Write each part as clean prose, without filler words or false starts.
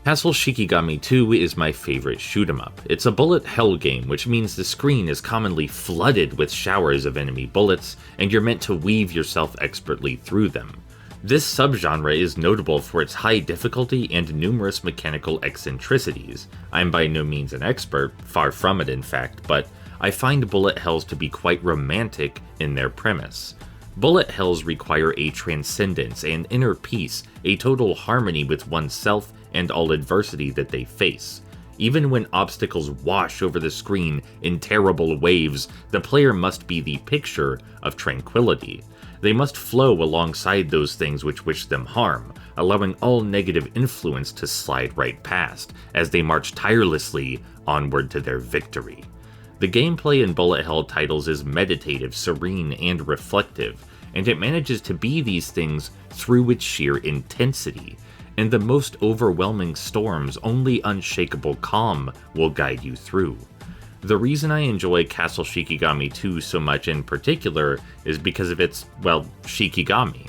Castle Shikigami 2 is my favorite shoot 'em up. It's a bullet hell game, which means the screen is commonly flooded with showers of enemy bullets, and you're meant to weave yourself expertly through them. This subgenre is notable for its high difficulty and numerous mechanical eccentricities. I'm by no means an expert, far from it in fact, but I find bullet hells to be quite romantic in their premise. Bullet hells require a transcendence and inner peace, a total harmony with oneself and all adversity that they face. Even when obstacles wash over the screen in terrible waves, the player must be the picture of tranquility. They must flow alongside those things which wish them harm, allowing all negative influence to slide right past, as they march tirelessly onward to their victory. The gameplay in bullet hell titles is meditative, serene, and reflective, and it manages to be these things through its sheer intensity. In the most overwhelming storms, only unshakable calm will guide you through. The reason I enjoy Castle Shikigami 2 so much in particular is because of its, well, Shikigami.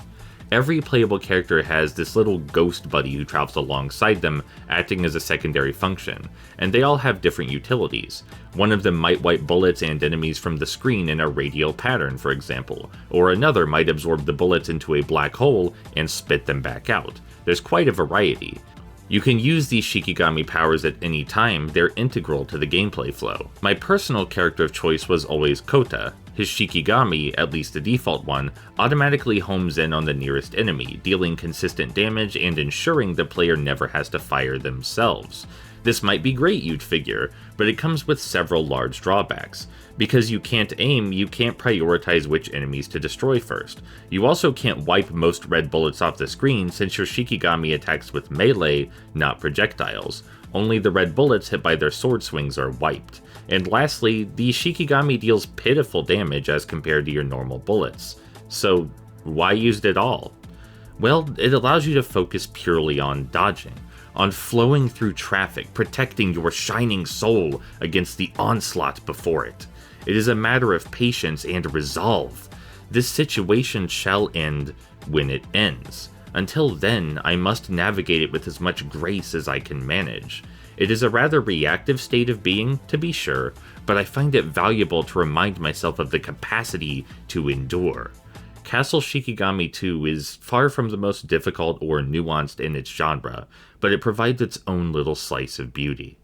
Every playable character has this little ghost buddy who travels alongside them, acting as a secondary function, and they all have different utilities. One of them might wipe bullets and enemies from the screen in a radial pattern, for example, or another might absorb the bullets into a black hole and spit them back out. There's quite a variety. You can use these Shikigami powers at any time, they're integral to the gameplay flow. My personal character of choice was always Kota. His Shikigami, at least the default one, automatically homes in on the nearest enemy, dealing consistent damage and ensuring the player never has to fire themselves. This might be great, you'd figure, but it comes with several large drawbacks. Because you can't aim, you can't prioritize which enemies to destroy first. You also can't wipe most red bullets off the screen since your Shikigami attacks with melee, not projectiles. Only the red bullets hit by their sword swings are wiped. And lastly, the Shikigami deals pitiful damage as compared to your normal bullets. So, why use it all? Well, it allows you to focus purely on dodging, on flowing through traffic, protecting your shining soul against the onslaught before it. It is a matter of patience and resolve. This situation shall end when it ends. Until then, I must navigate it with as much grace as I can manage. It is a rather reactive state of being, to be sure, but I find it valuable to remind myself of the capacity to endure. Castle Shikigami 2 is far from the most difficult or nuanced in its genre, but it provides its own little slice of beauty.